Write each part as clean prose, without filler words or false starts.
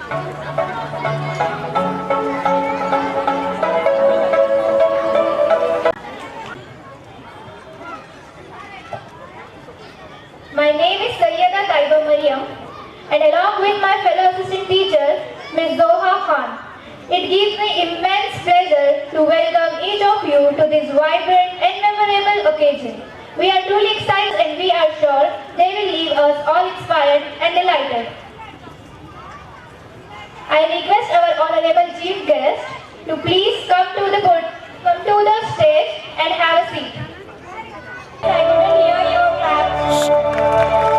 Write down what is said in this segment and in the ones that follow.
My name is Sayyeda Taiba Mariam, and along with my fellow assistant teacher, Ms. Zoha Khan, it gives me immense pleasure to welcome each of you to this vibrant and memorable occasion. We are truly excited and we are sure they will leave us all inspired and delighted. I request our honorable chief guest to please come to the stage and have a seat. I couldn't hear your claps.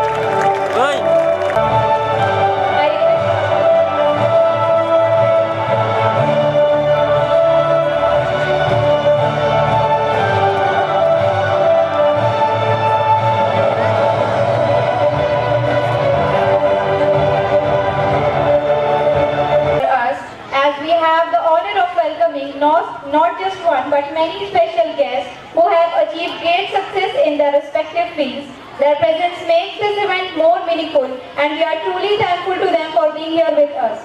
Not just one but many special guests who have achieved great success in their respective fields. Their presence makes this event more meaningful and we are truly thankful to them for being here with us.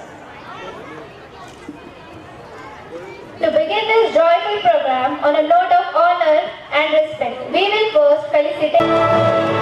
To begin this joyful program on a note of honor and respect, we will first felicitate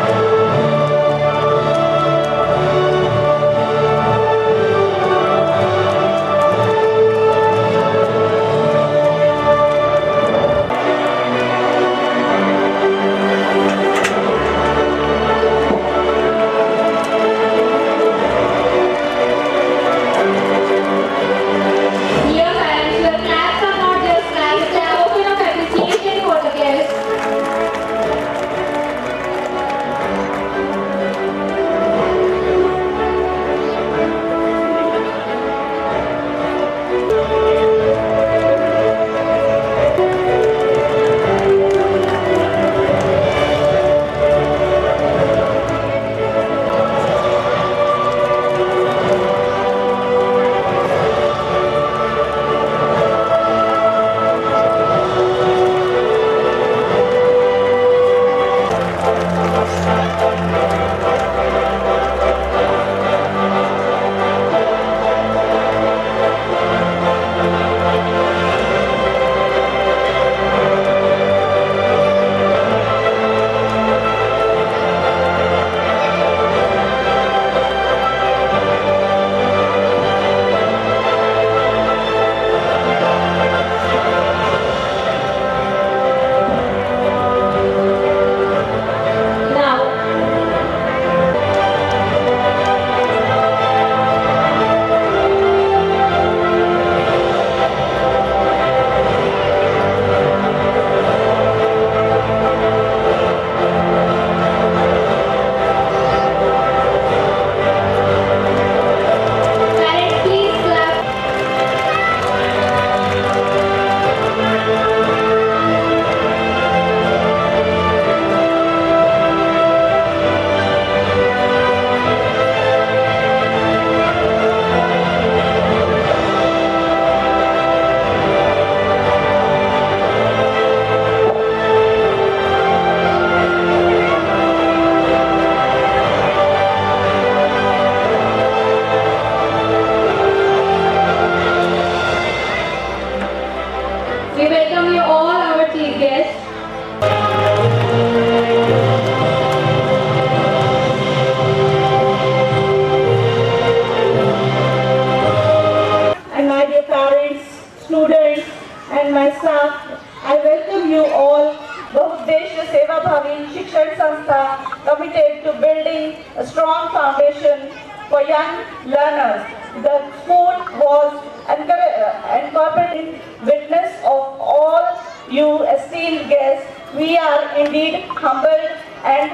students and my staff, I welcome you all, Bahudesha Seva Bhavi Shikshan Sanstha, committed to building a strong foundation for young learners. The school was incorporating witness of all you esteemed guests. We are indeed humbled and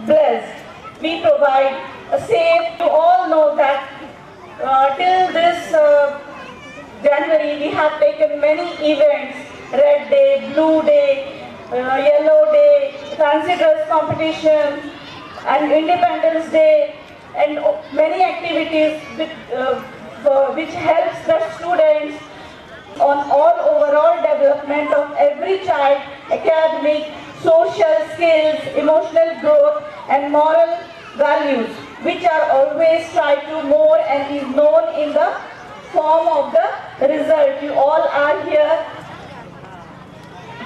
blessed. We provide a safe, you all know that till this January we have taken many events, Red Day, Blue Day, Yellow Day, Fancy Dress Competition and Independence Day and many activities which helps the students on all overall development of every child, academic, social skills, emotional growth and moral values which are always tried to more and is known in the form of the result. You all are here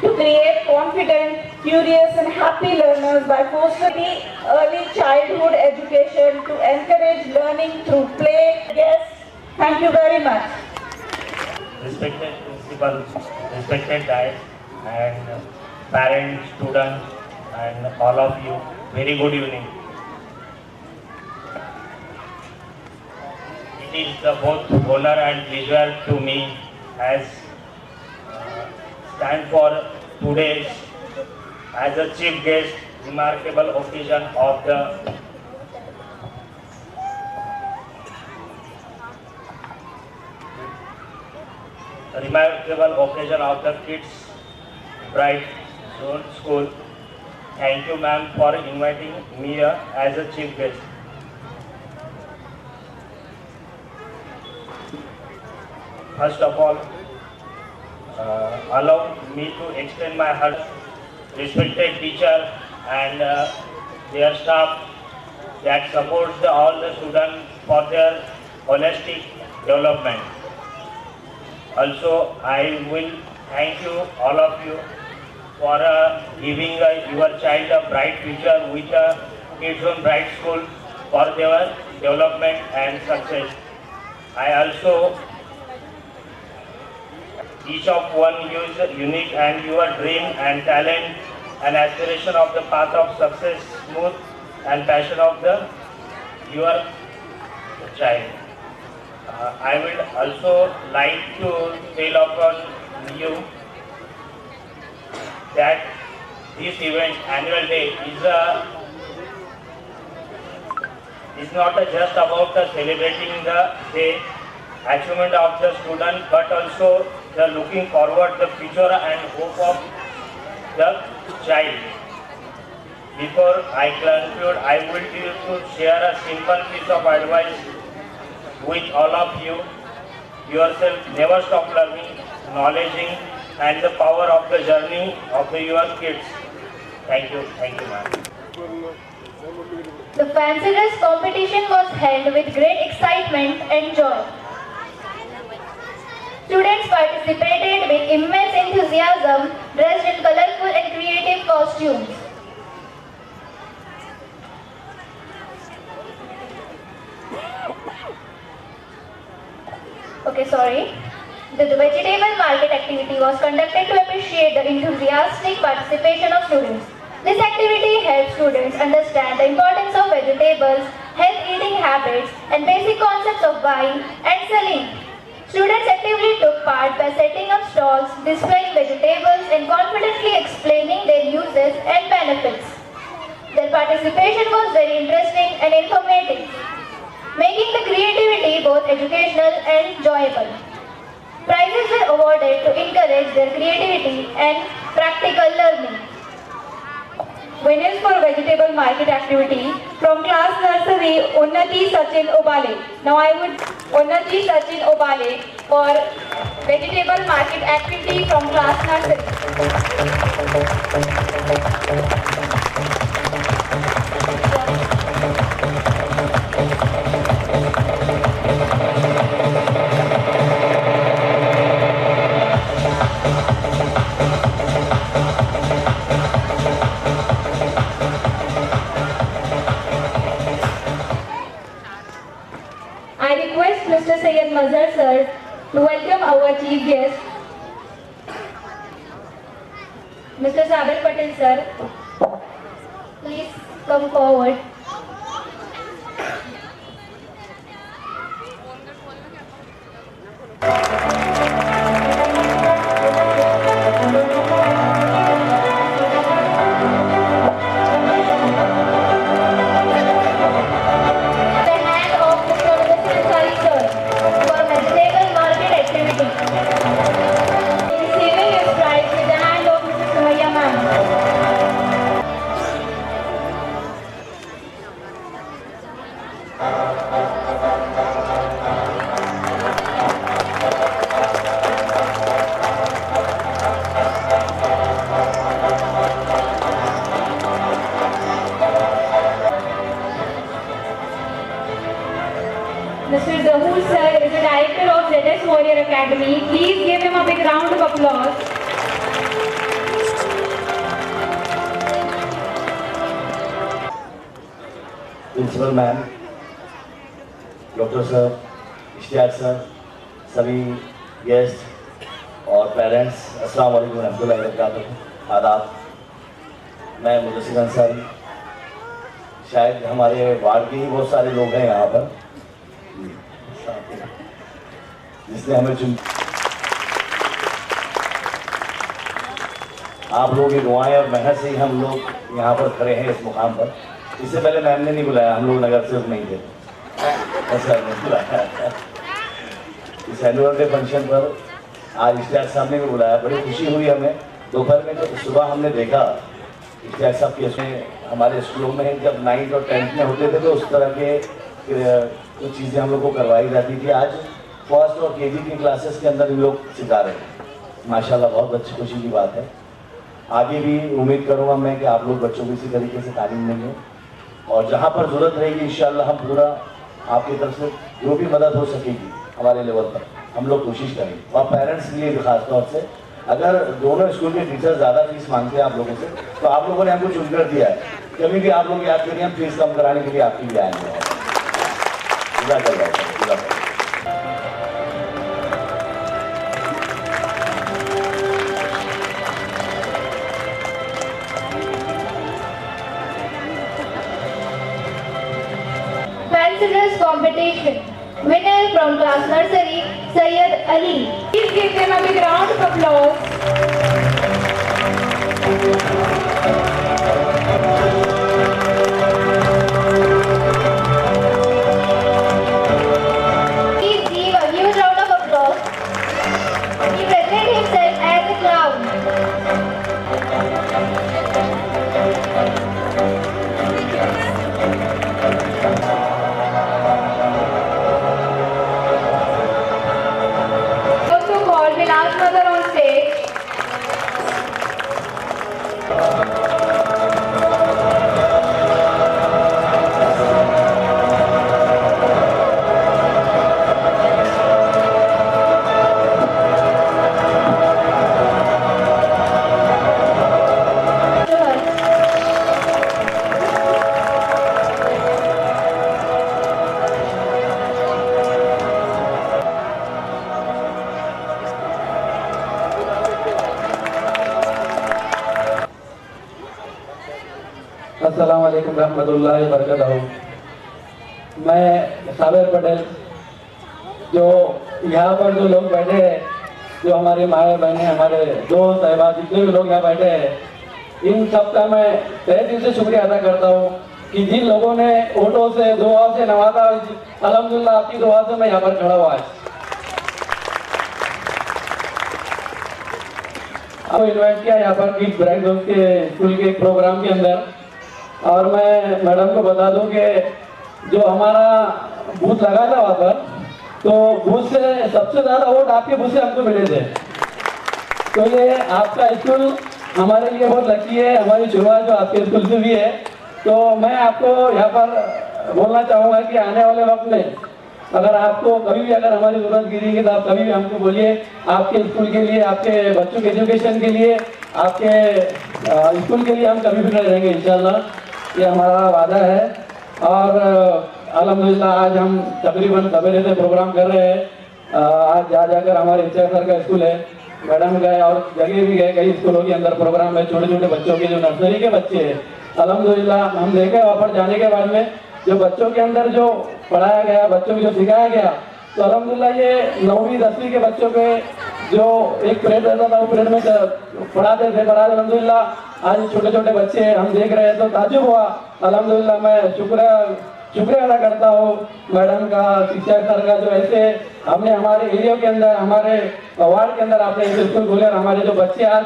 to create confident, curious and happy learners by fostering early childhood education to encourage learning through play. Yes, thank you very much. Respected principal, respected guys and parents, students and all of you, very good evening. It is both honor and pleasure to me as stand for today's as a chief guest remarkable occasion of the Kids Bright Zone School. Thank you, ma'am, for inviting me here as a chief guest. First of all, allow me to extend my heart, respected teacher and their staff that supports all the students for their holistic development. Also, I will thank you, all of you, for giving your child a bright future with Kids on Bright School for their development and success. I also each of one is unique and your dream and talent and aspiration of the path of success, smooth and passion of your child. I will also like to tell upon you that this event, annual day, is not just about celebrating the day, achievement of the student, but also the looking forward the future and hope of the child. Before I conclude, I will to share a simple piece of advice with all of you. Yourself, never stop learning, knowledging, and the power of the journey of your kids. Thank you, ma'am. The fancy dress competition was held with great excitement and joy. Students participated with immense enthusiasm, dressed in colorful and creative costumes. The vegetable market activity was conducted to appreciate the enthusiastic participation of students. This activity helps students understand the importance of vegetables, health eating habits, and basic concepts of buying and selling. Students actively took part by setting up stalls, displaying vegetables, and confidently explaining their uses and benefits. Their participation was very interesting and informative, making the creativity both educational and enjoyable. Prizes were awarded to encourage their creativity and practical learning. Winners for vegetable market activity from class nursery, Unnati Sachin Obale. Now I would Unnati Sachin Obale for vegetable market activity from class nursery. I request Mr. Syed Mazhar sir to welcome our chief guest, Mr. Saber Patel sir. Please come forward. Mr. Zahur sir is the director of ZS Warrior Academy. Please give him a big round of applause. Principal ma'am, doctor sir, Ishtiaq sir, सभी guest और parents, अस्सलाम वालेकुम रहमतुल्लाहि व बरकातुहू। आदाब। मैं मुदस्सिर अंसारी, शायद हमारे वार्ड के ही बहुत सारे लोग हैं यहाँ पर जिसने हमें चुन। आप लोगों की दुआएं और मेहनत से ही हम लोग यहाँ पर खड़े हैं इस मुकाम पर। इससे पहले मैम ने नहीं बुलाया, हम लोग नगर सेवक नहीं थे, ऐसा नहीं बुलाया। इस एनुअल डे फंक्शन पर आज इश्तियाक साहब ने भी बुलाया, बड़ी खुशी हुई हमें। दोपहर में तो सुबह हमने देखा इश्तियाक साहब के इसमें हमारे स्कूलों में जब 9th और 10th में होते थे तो उस तरह के कुछ चीज़ें हम लोग को करवाई जाती थी। आज फर्स्ट और केजी की क्लासेस के अंदर भी लोग सिखा रहे हैं, माशाल्लाह बहुत अच्छी खुशी की बात है। आगे भी उम्मीद करूँगा मैं कि आप लोग बच्चों को इसी तरीके से तालीम देंगे और जहाँ पर ज़रूरत रहेगी इंशाल्लाह हम पूरा आपकी तरफ से जो भी मदद हो सकेगी हमारे लेवल पर हम लोग कोशिश करेंगे। और पेरेंट्स के लिए भी खास तौर से, अगर दोनों स्कूल के टीचर ज़्यादा फीस मांगते हैं आप लोगों से तो आप लोगों ने हमको चुनकर दिया है, कभी भी आप लोग याद करिए हम फीस कम कराने के लिए आपके लिए आएंगे। पूरा कर रहा है, पूरा कर। Children's competition. Winner from class nursery, Sayyid Ali. Please give them a big round of applause. Please give a huge round of applause. He presented himself as a clown. Mother on stage. अस्सलाम वालेकुम रहमतुल्लाहि व बरकातहू। मैं साबिर पटेल, जो यहाँ पर जो लोग बैठे हैं, जो हमारे माए बहने, हमारे दोस्त अहबाब जितने भी लोग यहाँ बैठे हैं, इन सब का मैं तहे दिल से शुक्रिया अदा करता हूँ कि जिन लोगों ने वोटों से दुआ से नवाजा, अल्हम्दुलिल्लाह आपकी दुआ से मैं यहाँ पर खड़ा हुआ है। अब इन्वाइट किया यहाँ पर किड्स ब्राइट जोन के स्कूल के प्रोग्राम के अंदर, और मैं मैडम को बता दूं कि जो हमारा बूथ लगा था वहाँ पर, तो बूथ से सबसे ज़्यादा वोट आपके बूथ से हमको मिले थे। तो ये आपका स्कूल हमारे लिए बहुत लकी है, हमारी शुरुआत जो आपके स्कूल से भी है। तो मैं आपको यहाँ पर बोलना चाहूँगा कि आने वाले वक्त में अगर आपको कभी भी अगर हमारी जरूरत गिरेगी तो आप कभी भी हमको बोलिए। आपके स्कूल के लिए, आपके बच्चों के एजुकेशन के लिए, आपके स्कूल के लिए हम कभी भी खड़े रहेंगे इंशाल्लाह, ये हमारा वादा है। और अल्हम्दुलिल्लाह आज हम तकरीबन सवेरे से प्रोग्राम कर रहे हैं। आज जा जाकर हमारे इश्तियाक सर का स्कूल है, मैडम गए और जगह भी गए, कई स्कूलों के अंदर प्रोग्राम है, छोटे छोटे बच्चों के जो नर्सरी के बच्चे हैं। अल्हम्दुलिल्लाह हम देखे वहाँ पर जाने के बाद में जो बच्चों के अंदर जो पढ़ाया गया, बच्चों को जो सिखाया गया, तो अल्हम्दुलिल्लाह ये 9वीं 10वीं के बच्चों के जो एक पीरियड रहता था वो पीरियड में पढ़ाते थे, पर आज अल्हम्दुलिल्लाह आज छोटे छोटे बच्चे हम देख रहे हैं तो ताज्जुब हुआ। अल्हम्दुलिल्लाह मैं शुक्रिया अदा करता हूँ मैडम का, शिक्षक सर का, जो ऐसे हमने हमारे एरिया के अंदर, हमारे वार्ड के अंदर आपने ऐसे स्कूल खोले और हमारे जो बच्चे आज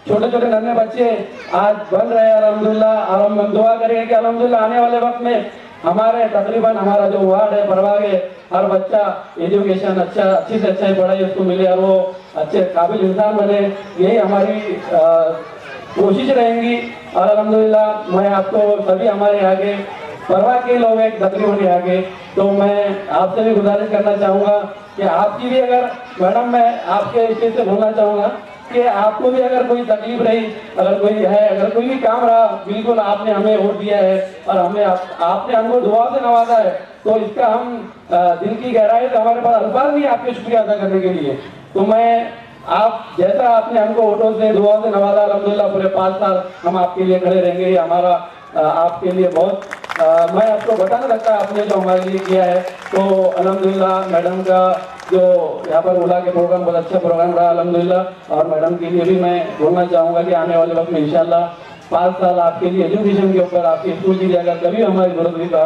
छोटे छोटे नन्हे बच्चे आज बन रहे हैं अल्हम्दुलिल्लाह। और हम दुआ करेंगे कि अल्हम्दुलिल्लाह आने वाले वक्त में हमारे तकरीबन हमारा जो वार्ड है परवाग है, हर बच्चा एजुकेशन अच्छी से अच्छा पढ़ाई उसको मिले और वो अच्छे काबिल इंसान बने, यही हमारी कोशिश रहेंगी। और अल्हम्दुलिल्लाह मैं आपको सभी हमारे यहाँ के परवाह के लोग हैं तकरीबन यहाँ के, तो मैं आपसे भी गुजारिश करना चाहूँगा कि आपकी भी अगर मैडम, मैं आपके इस चीज़ से बोलना चाहूँगा कि आपको भी अगर कोई तकलीफ रही, अगर कोई है, अगर कोई भी काम रहा, बिल्कुल आपने हमें वोट दिया है और हमें आपने हमको दुआ से नवाजा है, तो इसका हम दिल की गहराई से हमारे पास अल्फाज नहीं आपके शुक्रिया अदा करने के लिए। तो मैं आप जैसा आपने हमको वोटों से दुआ से नवाजा, अल्हम्दुलिल्लाह पूरे 5 साल हम आपके लिए खड़े रहेंगे। ये हमारा आपके लिए बहुत मैं आपको बता नहीं सकता आपने जो हमारे लिए किया है। तो अल्हम्दुलिल्लाह मैडम का जो यहाँ पर उला के प्रोग्राम बहुत अच्छा प्रोग्राम रहा अल्हम्दुलिल्लाह, और मैडम के लिए भी मैं बोलना चाहूँगा कि आने वाले वक्त में इंशाल्लाह 5 साल आपके लिए एजुकेशन के ऊपर, आपके स्कूल के लिए अगर कभी हमारी जरूरत हुई तो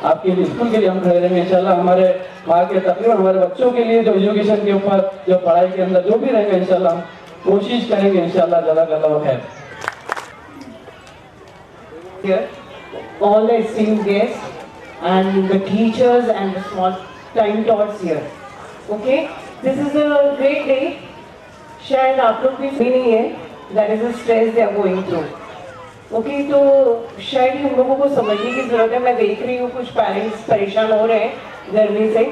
आपके लिए स्कूल के लिए हम खड़े रहेंगे इंशाल्लाह। हमारे वहाँ के तकरीबन हमारे बच्चों के लिए जो एजुकेशन के ऊपर, जो पढ़ाई के अंदर जो भी रहेंगे इंशाल्लाह हम कोशिश करेंगे इंशाल्लाह। जज़ाकल्लाहु खैर। All the esteemed guests and the teachers and the small time tots here. Okay, this is a great day. शायद आप लोग भी नहीं है, that is the stress they are going through. Okay, तो शायद हम लोगों को समझने की जरूरत है। मैं देख रही हूँ कुछ पेरेंट्स परेशान हो रहे हैं गर्मी से,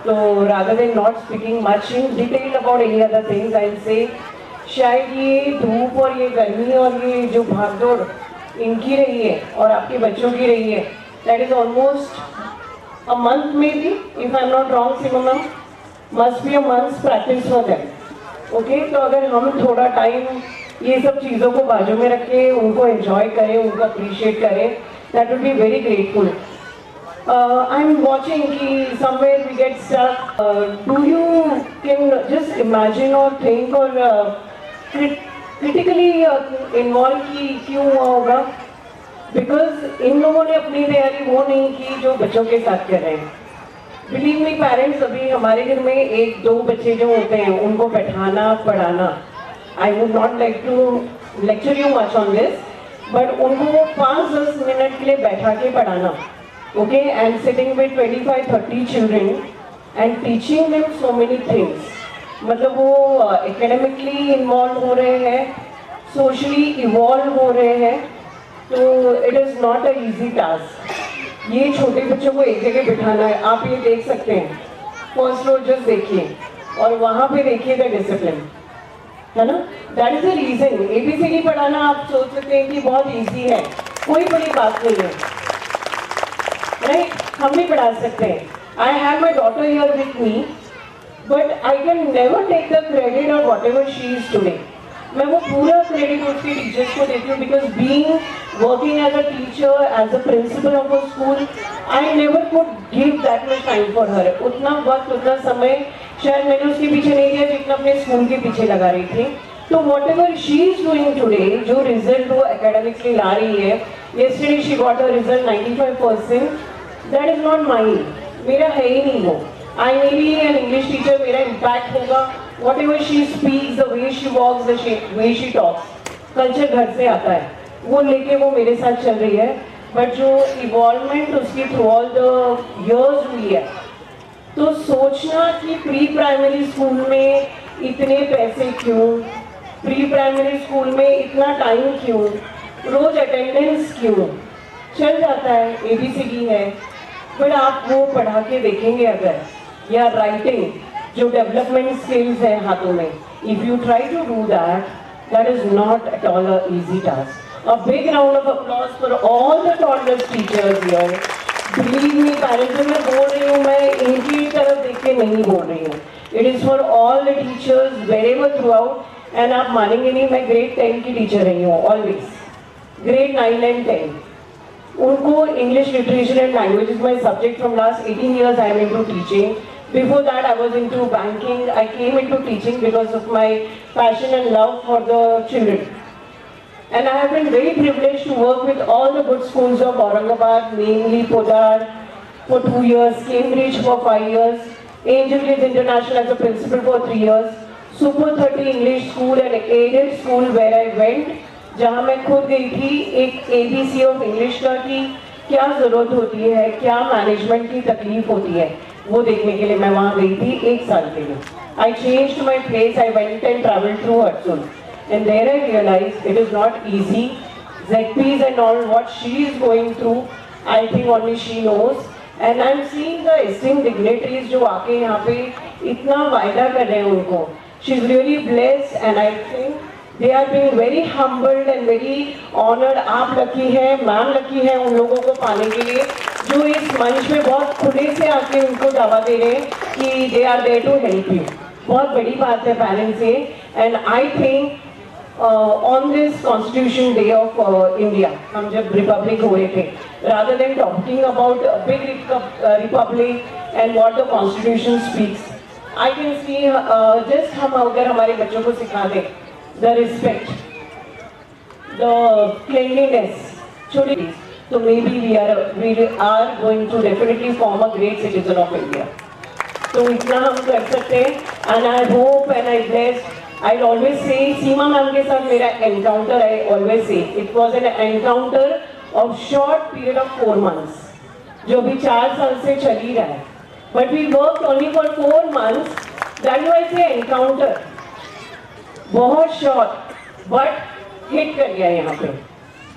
तो rather than not speaking much in detail about any other things, I'll say शायद ये धूप और ये गर्मी और ये जो भागदौड़ इनकी रही है और आपके बच्चों की रही है, that is almost a month maybe, if I'm not wrong, Simon ma'am, must be a month's practice for them. Okay, तो अगर हम थोड़ा टाइम ये सब चीज़ों को बाजू में रखें, उनको एंजॉय करें, उनको अप्रिशिएट करें, that would be very grateful. I'm watching कि somewhere we get stuck. Do you can just imagine or think or critically involve कि क्यों हुआ होगा? Because इन लोगों ने अपनी तैयारी वो नहीं की जो बच्चों के साथ कर रहे हैं। Believe me, parents, अभी हमारे घर में 1-2 बच्चे जो होते हैं उनको बैठाना पढ़ाना, I would not like to lecture you much on this, but उनको 5-10 मिनट के लिए बैठा के पढ़ाना, okay, and sitting with 25-30 children and teaching them so many things. मतलब वो academically involved हो रहे हैं, socially evolve हो रहे हैं, तो it is not a easy task. ये छोटे बच्चों को एक जगह बिठाना है, आप ये देख सकते हैं, फर्स्ट फ्लोर जस्ट देखिए और वहाँ पे देखिए द डिसिप्लिन, है ना? That is the reason. ABCD पढ़ाना आप सोच सकते हैं कि बहुत इजी है, कोई बड़ी बात नहीं है, राइट? हम भी पढ़ा सकते हैं। I have my daughter here with me, but I can never take the credit और whatever she is today. मैं वो पूरा क्रेडिट उसके टीचर्स को देती हूँ, because being working as a teacher, as a principal of a school, I never could give that much time for her. उतना वक्त, उतना समय शायद मैंने उसके पीछे नहीं दिया जितना अपने स्कूल के पीछे लगा रही थी। तो what ever she is doing today, जो रिजल्ट वो एकेडमिक्सली ला रही है, yesterday she got her result 95%, that is not mine, मेरा है ही नहीं वो। I may be an English teacher, मेरा impact होगा, whatever she speaks, the way she walks, the way she talks, culture घर से आता है, वो लेके वो मेरे साथ चल रही है। बट जो इवॉल्वमेंट उसकी थ्रू ऑल द इयर्स हुई है, तो सोचना कि प्री प्राइमरी स्कूल में इतने पैसे क्यों, प्री प्राइमरी स्कूल में इतना टाइम क्यों, रोज अटेंडेंस क्यों, चल जाता है, ABCD है, बट आप वो पढ़ा के देखेंगे अगर, या राइटिंग जो डेवलपमेंट स्किल्स हैं हाथों में, if you try to do that, that is not at all a easy task. A big round of applause for all the toddlers teachers here. Believe me, parents, जो मैं बोल रही हूँ, मैं इनकी तरफ देख के नहीं बोल रही हूँ। It is for all the teachers wherever throughout. And आप मानेंगे नहीं, मैं grade 10 की टीचर रही हूँ always. Grade 9 and 10. उनको English literature and language is my subject from last 18 years. I am into teaching. Before that, I was into banking. I came into teaching because of my passion and love for the children. And I have been very privileged to work with all the good schools of Aurangabad, namely Podar for 2 years, Cambridge for 5 years, Angel Kids International as a principal for 3 years, Super 30 English School and aided school where I went, जहाँ मैं खुद गई थी एक ABC of English का कि क्या ज़रूरत होती है, क्या मैनेजमेंट की तकलीफ होती है, वो देखने के लिए मैं वहाँ गई थी 1 साल के लिए। I changed my place, I went and traveled through Harsul. And there I realized it is not easy. ZPs and all what she is going through, I think only she knows. And I'm seeing the esteemed dignitaries जो आके यहाँ पे इतना वायदा कर रहे हैं उनको. She's really blessed and I think they are being very humbled and very honored. आप लकी हैं, मैम लकी हैं उन लोगों को पाने के लिए जो इस मंच में बहुत खुले से आके उनको दावा दे रहे हैं कि they are there to help you. बहुत बड़ी बात है पेरेंट्स ये. And I think on this Constitution Day of India, हम जब रिपब्लिक हुए थे, rather than talking about a big republic and what the Constitution speaks, I can see just हम अगर हमारे बच्चों को सिखा दें the respect, the cleanliness, छोटी, so maybe we are going to definitely form a great citizen of India. तो इतना हम कर सकते हैं. And I hope and I bless. I'd always say, Seema ma'am के साथ मेरा encounter, I always say, it was an encounter of short period of 4 months, जो भी 4 साल से चल ही रहा है. But we worked only for 4 months. That was I say encounter. बहुत short, but hit कर गया यहाँ पे.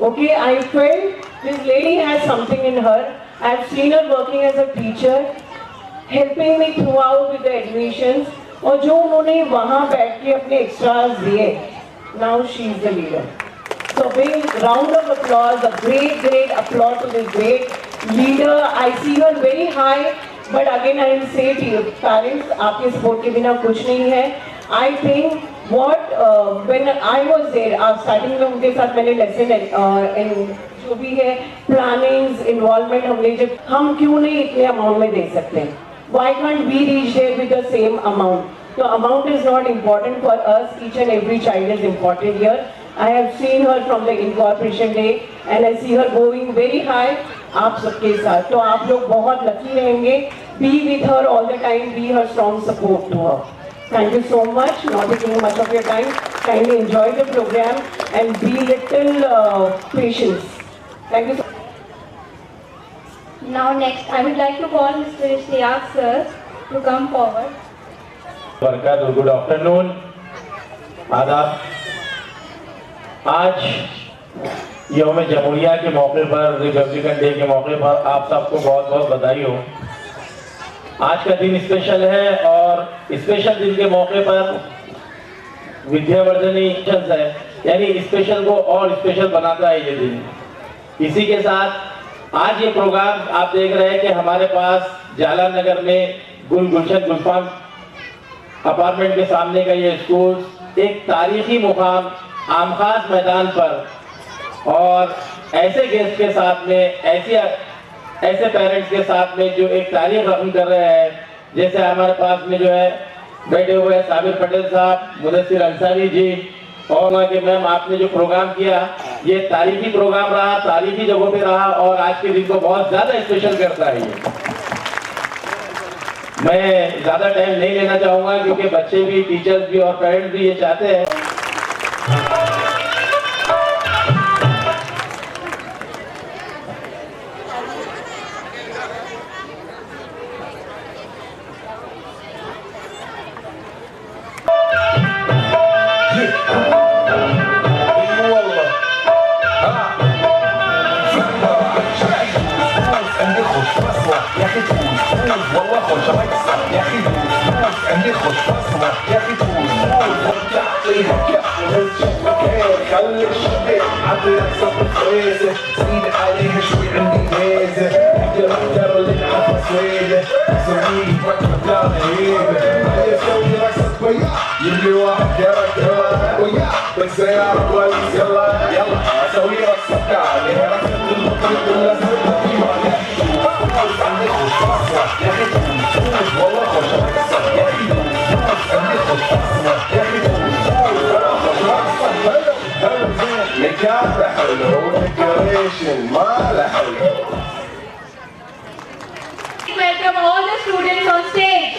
Okay, I felt this lady has something in her. I've seen her working as a teacher, helping me throughout with the admissions. और जो उन्होंने वहाँ बैठ के अपने एक्स्ट्रास दिए, now she is the leader. So big round of applause, a great applause to this great leader. I see her very high, but again I will say to you, parents, आपके support के बिना कुछ नहीं है. I think what when I was there, starting में उनके साथ मैंने lesson जो भी है plannings, involvement हमने जब हम क्यों नहीं इतने amount में दे सकते हैं? Why can't we reach there with the same amount? The amount is not important for us. Each and every child is important here. I have seen her from the incorporation day, and I see her going very high. आप सबके साथ, तो आप लोग बहुत lucky रहेंगे. Be with her all the time. Be her strong support to her. Thank you so much. Not taking much of your time. Kindly enjoy the program and be little patient. Thank you so much. Now next, I would like to call Mr. Ishtiyaq sir to come forward. बरकत, good afternoon, आदाब. आज यौम जमहूरिया के मौके पर, Republican day के मौके पर आप सबको बहुत बहुत बधाई हो. आज का दिन स्पेशल है और स्पेशल दिन के मौके पर विद्यावर्धनी है, यानी स्पेशल को और स्पेशल बनाता है ये दिन. इसी के साथ आज ये प्रोग्राम आप देख रहे हैं कि हमारे पास जालान नगर में गुलशन गुलफाम अपार्टमेंट के सामने का ये स्कूल एक तारीखी मुकाम आमखास मैदान पर, और ऐसे गेस्ट के साथ में, ऐसे पेरेंट्स के साथ में जो एक तारीख रकम कर रहे हैं. जैसे हमारे पास में जो है बैठे हुए हैं साबिर पटेल साहब, मुदस्सिर अंसारी जी, और कि मैम आपने जो प्रोग्राम किया ये तारीखी प्रोग्राम रहा, तारीखी जगहों पे रहा और आज के दिन को बहुत ज्यादा स्पेशल करता है. ये मैं ज्यादा टाइम नहीं लेना चाहूंगा क्योंकि बच्चे भी, टीचर्स भी और पेरेंट्स भी ये चाहते हैं. خلي الشباب عطيك صبر فريزة زيد عليها شوي عندي ميزة اقدر للعب سويدة سويه وقت مكان هيبة هيا سوي رقصة وياه يبني واحد يركض وياه بالسيارة كويس يلا يلا اسوي رقصة عليها رقصة المطرب اللازم فيها يا اخي عندي خوش رقصة يا اخي والله خوش رقصة يا اخي عندي خوش رقصة يا اخي مكافح decoration ما له حل. Welcome all the students on stage.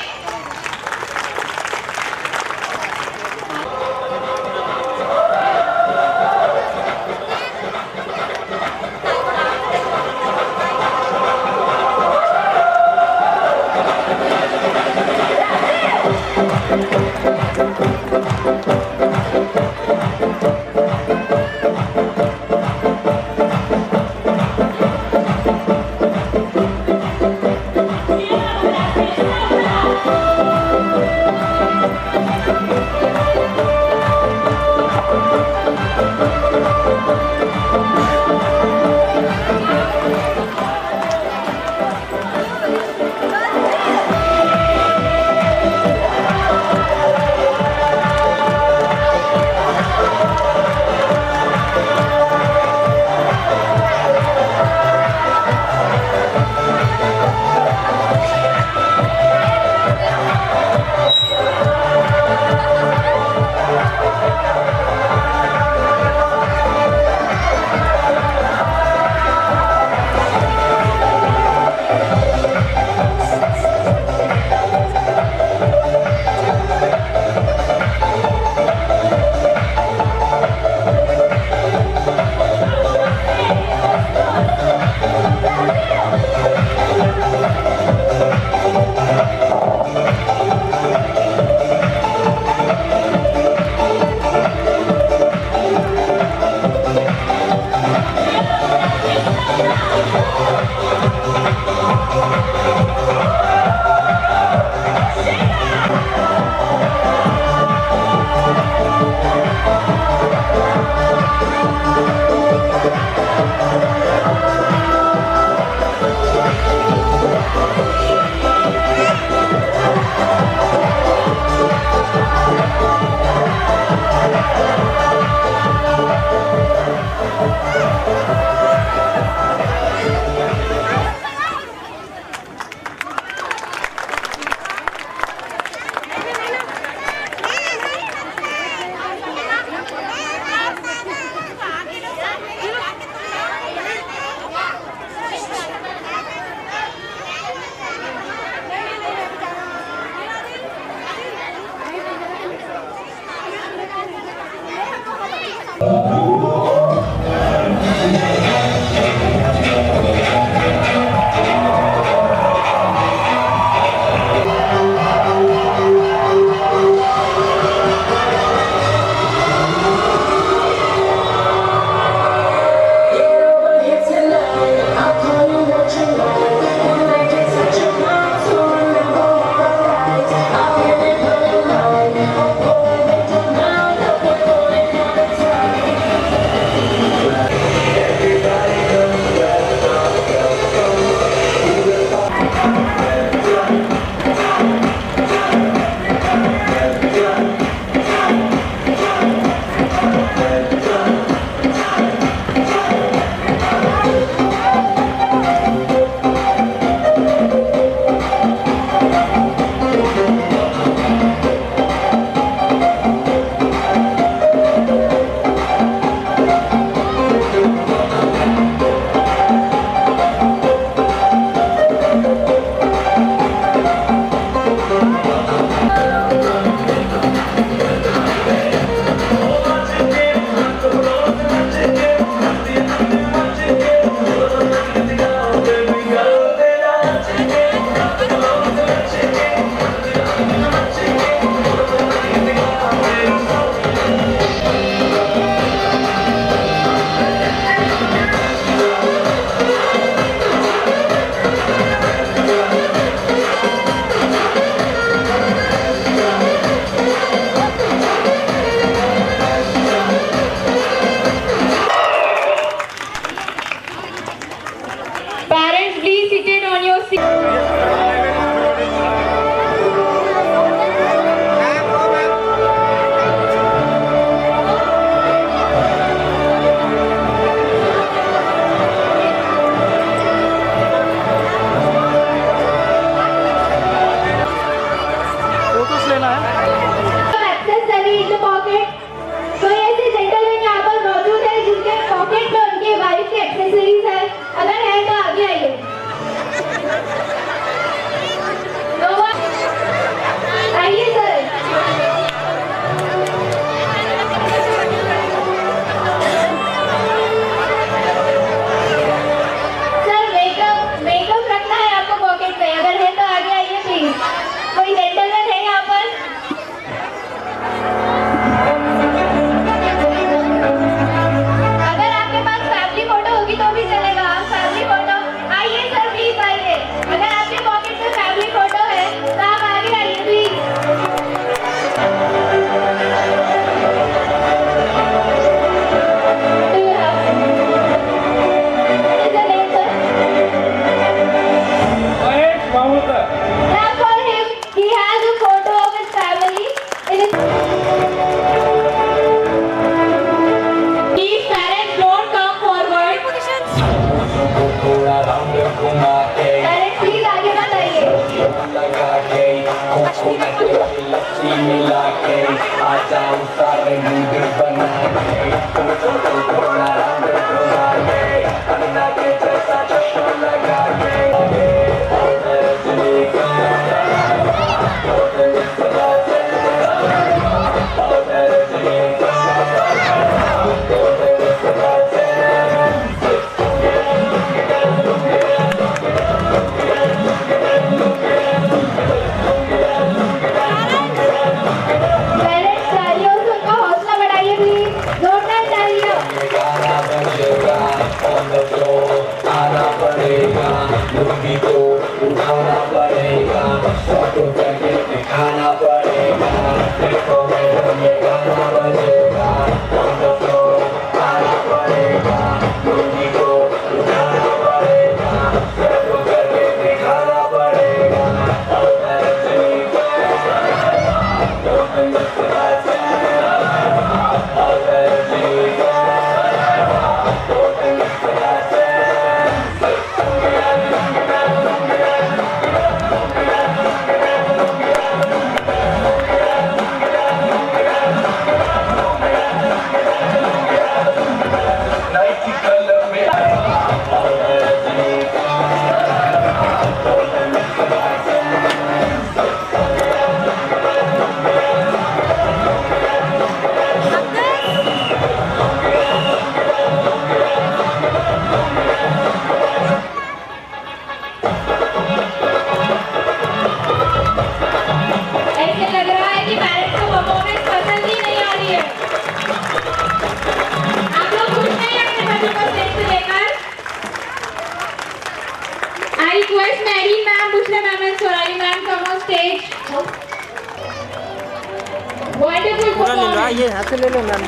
हाँ ये हाथ से ले लो मैम,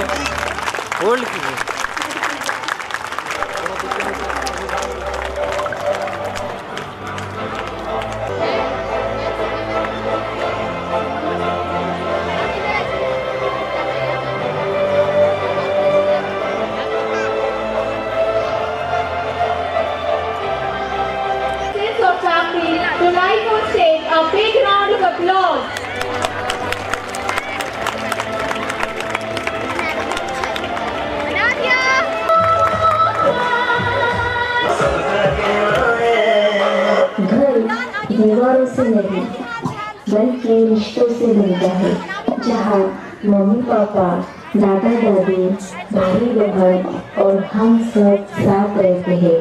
होल्ड कीजिए। Of family to rise on stage. A big round of applause. घर दीवारों से नहीं बल्कि रिश्तों से बनता है, जहाँ मम्मी पापा, दादा दादी, भाई बहन और हम सब साथ रहते हैं।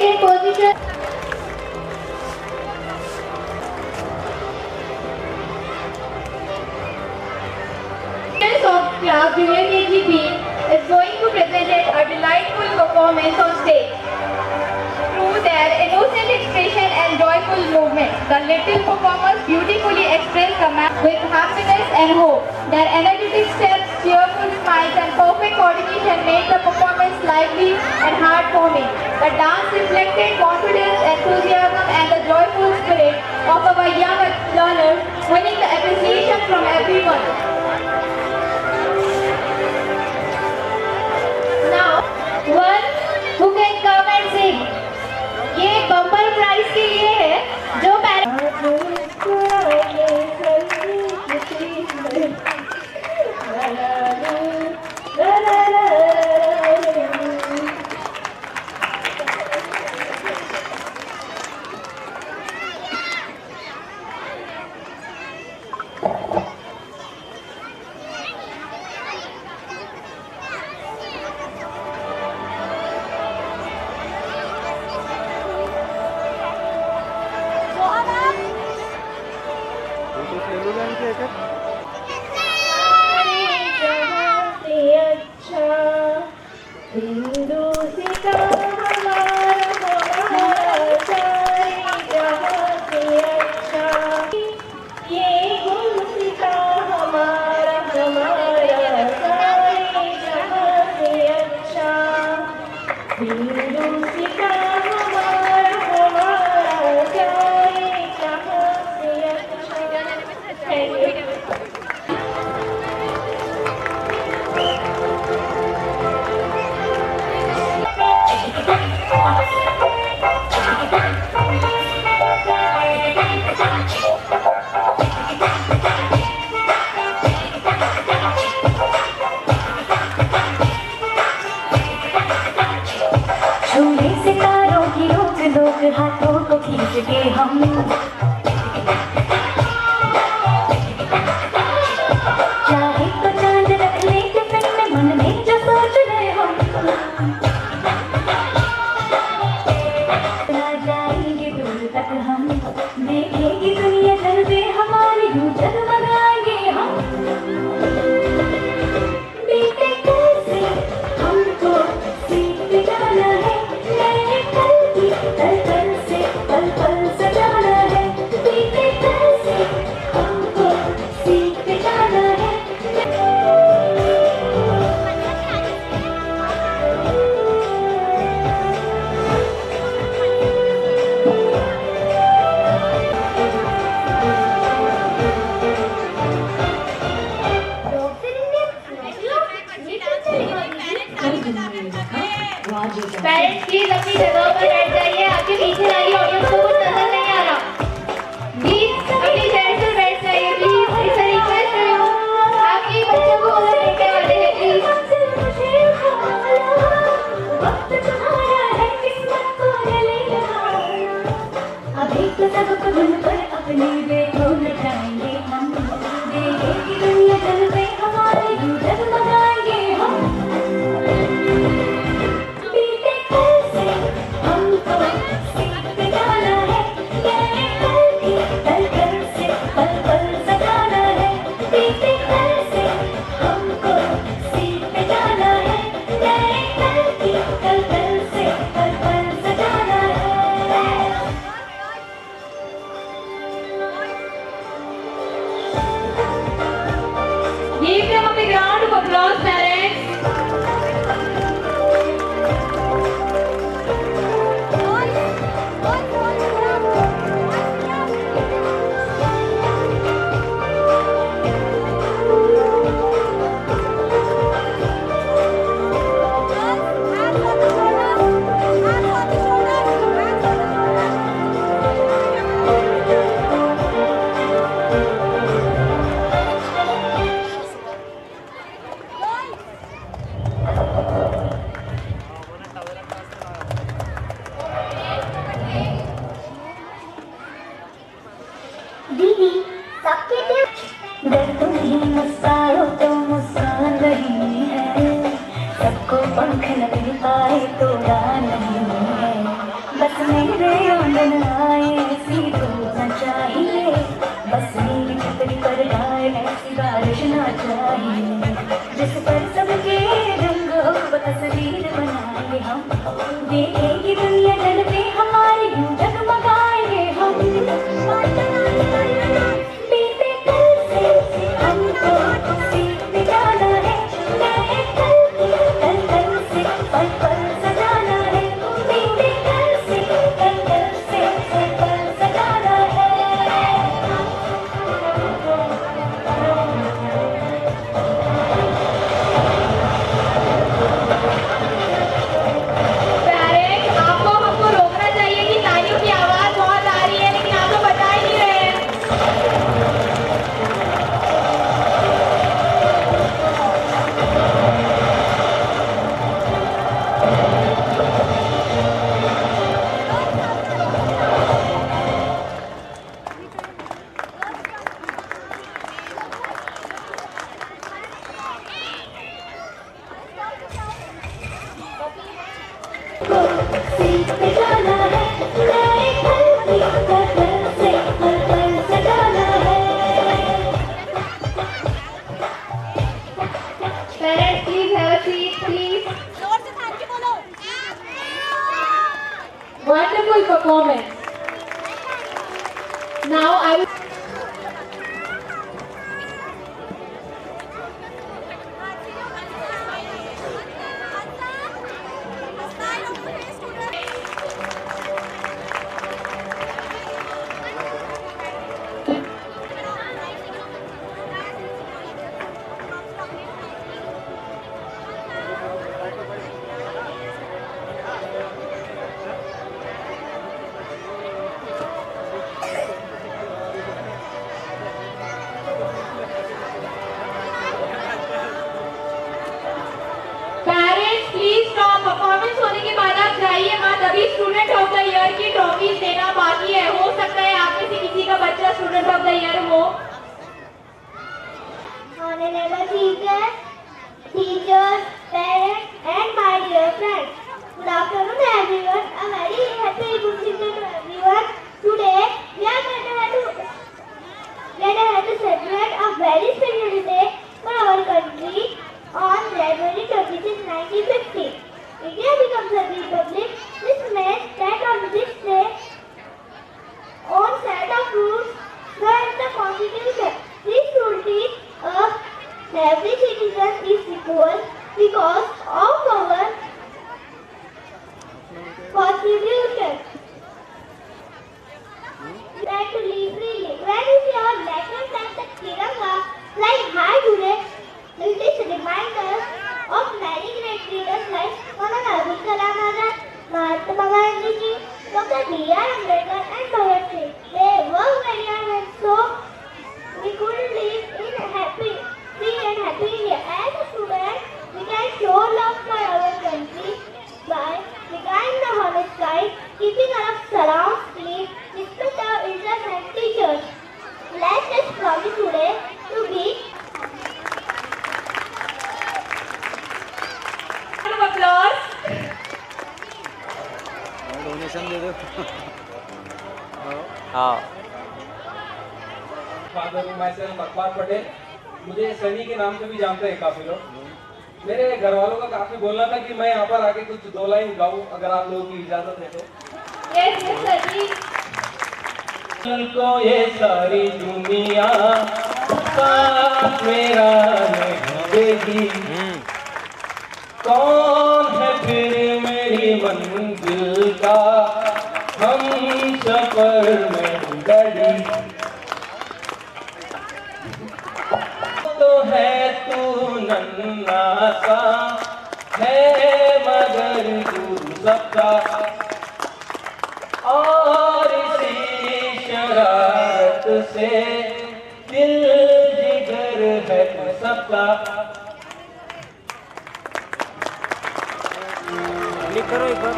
in position. Of class Junior KG B is going to present a delightful performance on stage. Through their innocent expression and joyful movement, the little performers beautifully express the mass with happiness and hope. Their energetic steps, cheerful smiles and perfect coordination made the performance lively and heartwarming. The dance reflected confidence, enthusiasm and the joyful spirit of our young learners, winning the appreciation from everyone. Now, one who can come and sing. ये bumper prize के लिए है जो हाथों को खींच के हम चाहे तो चांद रख ले टिफिन में मन में जो सोच रहे हम ना जाएंगे दूर तक हम देखेंगे दुनिया जलवे हमारी यूं जगमगाएंगे हम बीते कैसे हमको सीख जाना है नए कल की कल से पल पल सजाना है बीते कैसे हमको सीख जाना है पेरेंट्स प्लीज अपनी जगह पर बैठ जाइए आपके पीछे वाली ऑडियंस को कुछ नजर नहीं आ रहा प्लीज अपनी चेयर पर बैठ जाइए please it's a request to you आपके बच्चों को उधर देखने वाले हैं प्लीज वक्त तुम्हारा है किस्मत को ले रहा अभी तो सबको धुन पर अपने बेटों नचाएंगे हम देखेंगे दुनिया जलवे हमारे यूं जगमगाएंगे हम Give them a big round of applause, parents. दीदी सबके दिल डर तुम्हें मुस्कारो तो मुस्कान रही है सबको पंख लग पाए तो उड़ान नहीं है देखेंगे दुनिया जल पे हमारे यूं जगमगाएंगे हम। बीते कल से हमको सीखते जाना है, नए कल से पल पल सजाना है। बीते कल से पल पल सजाना है। पेरेंट्स, आपको हमको रोकना चाहिए कि तालियों की आवाज बहुत आ रही है, लेकिन आप लोग बता ही नहीं रहे हैं। सीखते जाना है, नए कल से पल पल सजाना है। Parents, please have a seat, please. Wonderful performance. Now I will. Parents, please stop. Performance होने के बाद आप जाइए मत। अभी स्टूडेंट ऑफ द ईयर की ट्रॉफीज देना बाकी है। हो सकता है आप में से किसी का बच्चा स्टूडेंट ऑफ द ईयर हो। Honorable teachers, parents and my dear friends. Good afternoon everyone. A very happy good season to everyone. Today we are going to celebrate a very special day for our country on January 26, 1950. India becomes a republic. This meant that on this day, on set of rules were in the Constitution. These rules teach us that every citizen is equal because of our Constitution. Right to live freely. When we see our national flag, the Tiranga, flying high today, it is reminders of many great leaders like Maulana Abul Kalam Azad, Mahatma Gandhi ji, Dr. B.R. Ambedkar and Bhagat Singh. They worked very hard and so we could live in a free and happy India. As a student, we can show love for our country by regarding the honest sky, keeping our surrounds clean, respect our elders and teachers. Let us promise today to be. Round of applause. Donation दे दो। हाँ। Father myself Akbar Patel, मुझे सनी के नाम से भी जानते हैं काफी लोग। मेरे घर वालों का काफी बोलना था कि मैं यहाँ पर आके कुछ 2 लाइन गाऊं, अगर आप लोगों की इजाजत है तो। Yes, सनी। को ये सारी दुनिया साथ मेरा देगी, कौन है फिर मेरी मंजिल का हम सफर में डरी। तो है तू नन्हा सा है मगर तू सबका, और इसी शरारत से दिल जिगर है सबका। क्लिक करो एक बार।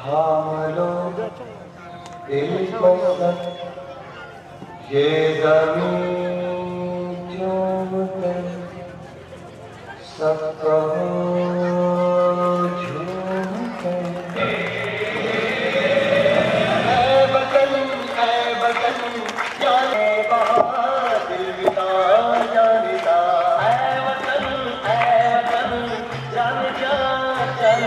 हालो दिल को ये ज़मीन झूमते सब कहो झूमते। ऐ वतन जाने बहार दिल विदा जानिदा। ऐ वतन जान जा चल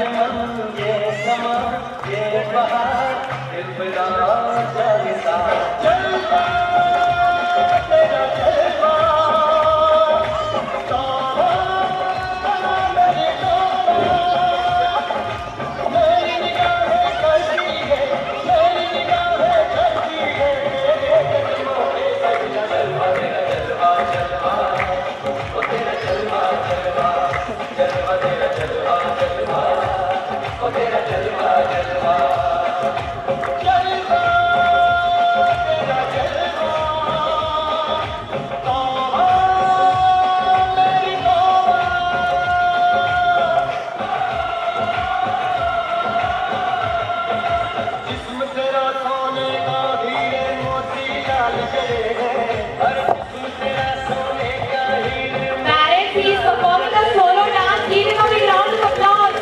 Parents, he is performing a solo dance. Give him a big round of applause.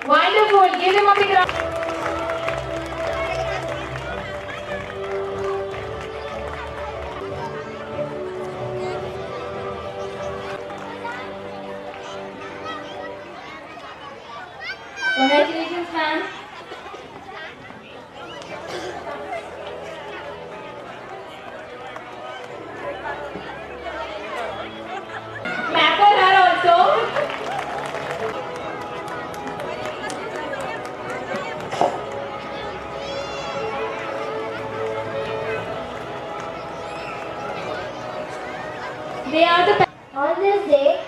Wonderful. Give him a big round. Congratulations, ma'am. Clap for her also. They are the On this day,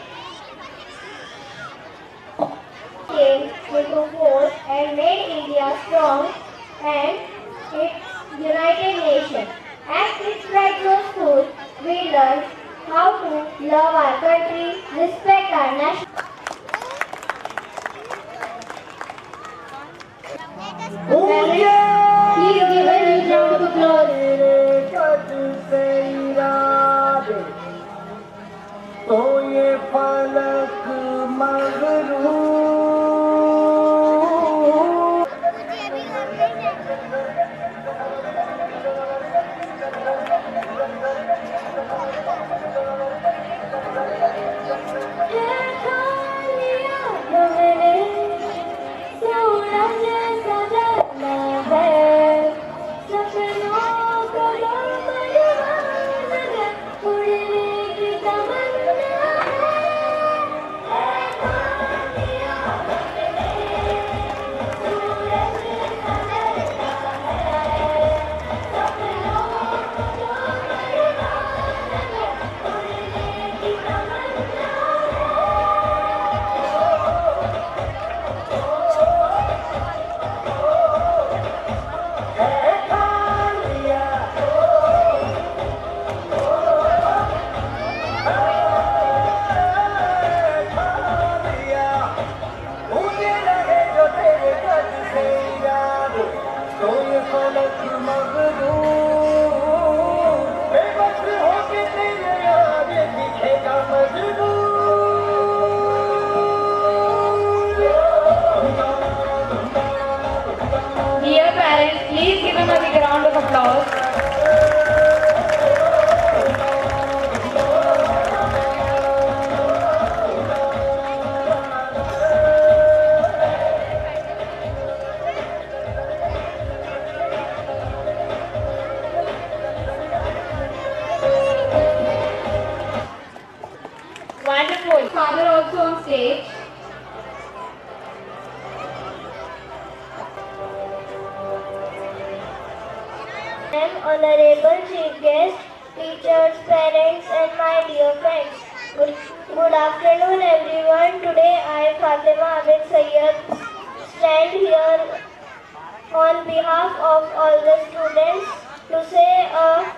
came into force and made India strong and its united nation. At its graduate school, we learn how to love our country, respect our national. Please give a huge round of applause. तो ये फलक मगरू Dear parents, please give him a big round of applause. Wonderful. Father also on stage. Honorable Chief Guest, teachers, parents and my dear friends. Good afternoon everyone. Today I, Fatima Abid Sayyed, stand here on behalf of all the students to say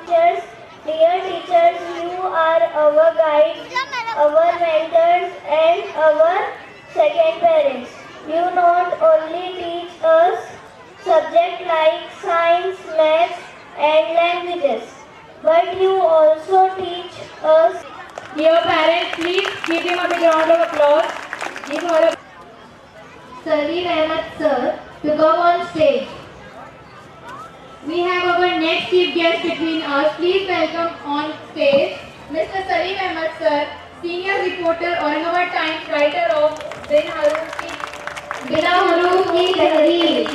cheers. Dear teachers, you are our guides, our mentors and our second parents. You not only teach us subjects like science, maths and languages, but you also teach us. Dear parents, please give him a big round of applause. Give her a Salim Ahmed sir to come on stage. We have our next chief guest between us. Please welcome on stage Mr. Salim Ahmed sir, senior reporter, Aurangabad Times, writer of बिना हरूफ की तहरीर.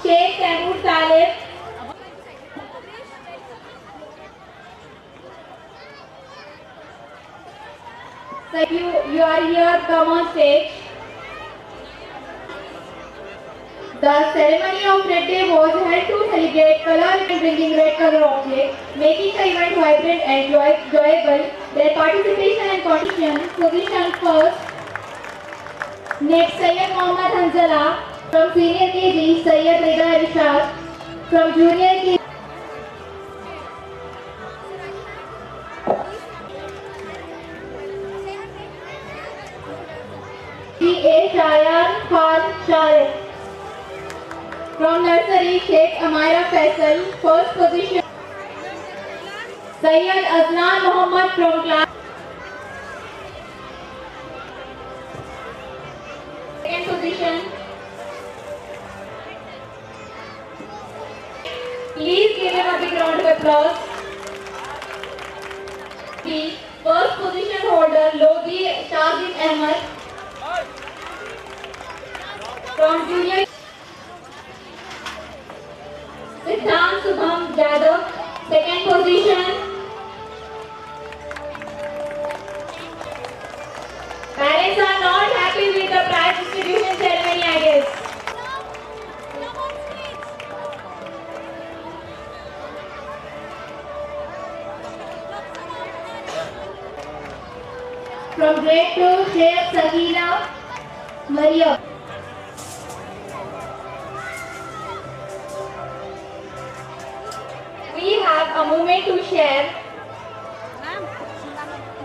Sheikh Taimur Talib. So you are here, come on stage. The ceremony of Red Day was held to celebrate color and bringing red color objects, making the event vibrant and enjoyable. Their participation and contribution position first. Next, Sayyid Mohammad Hanzala. From senior KG, Sayyid Rida Irshad. From junior KG, A. Shayan Khan Sharif. From nursery, Sheikh Amira Faisal, first position. Sayyid Adnan Muhammad from class. Second position. Please give him a big round of applause. The first position holder, Lodi Shahid Ahmed. From junior, Siddhant Subham Jadhav, second position. Parents are not happy with the prize distribution ceremony, I guess. From grade 2, Sheikh Sakina Maria. We have a moment to share.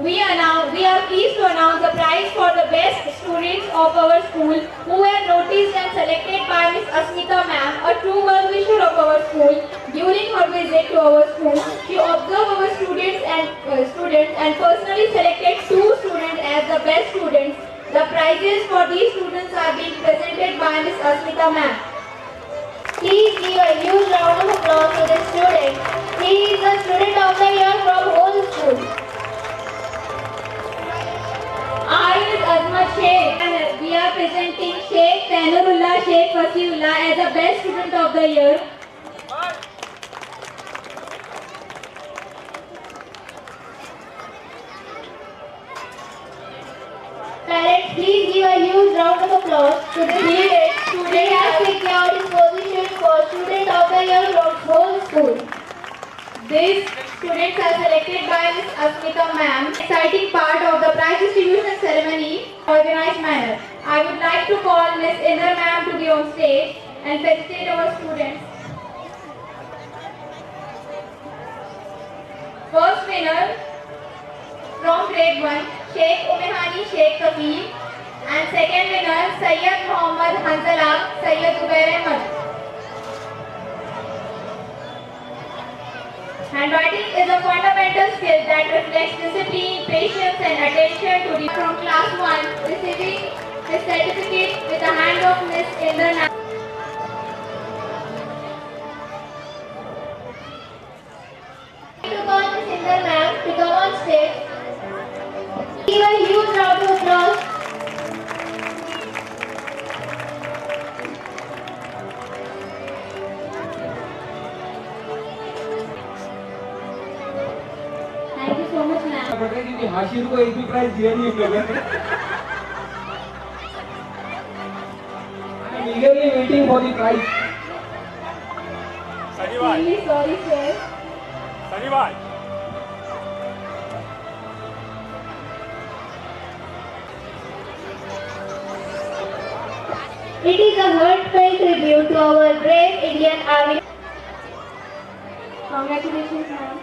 We are pleased to announce the prize for the best students of our school who were noticed and selected by Miss Asmita ma'am, a true well-wisher of our school. During her visit to our school, she observed our students and personally selected 2 students as the best students. The prizes for these students are being presented by Miss Asmita ma'am. Please give a huge round of applause to this student. He is the student of the year from whole school. I is Azmat Sheikh and we are presenting Sheikh Tainurullah Sheikh Fasiullah as the best student of the year. Parents, please give a huge round of applause to this student. Student has secured his position for student of the year from whole school. These students are selected by Ms. Asmita ma'am. Exciting part of the prize distribution ceremony, organized manner. I would like to call Ms. Indra ma'am to be on stage and felicitate our students. First winner from grade 1, Sheikh Umehani Sheikh Kafi, and second winner Sayyid Muhammad Hanzala Sayyid Zubair Ahmed. Handwriting is a fundamental skill that reflects discipline, patience and attention to the from class 1 receiving his certificate with the hand of Miss Indra ma'am. To call Miss Indra ma'am to come on stage. Give a huge round of applause. Thank you so much ma'am. क्योंकि हाशिर को एक भी prize दिया नहीं हम लोगों ने. I am eagerly waiting for the prize. Really sorry sir. It is a heartfelt tribute to our brave Indian Army. Congratulations, ma'am.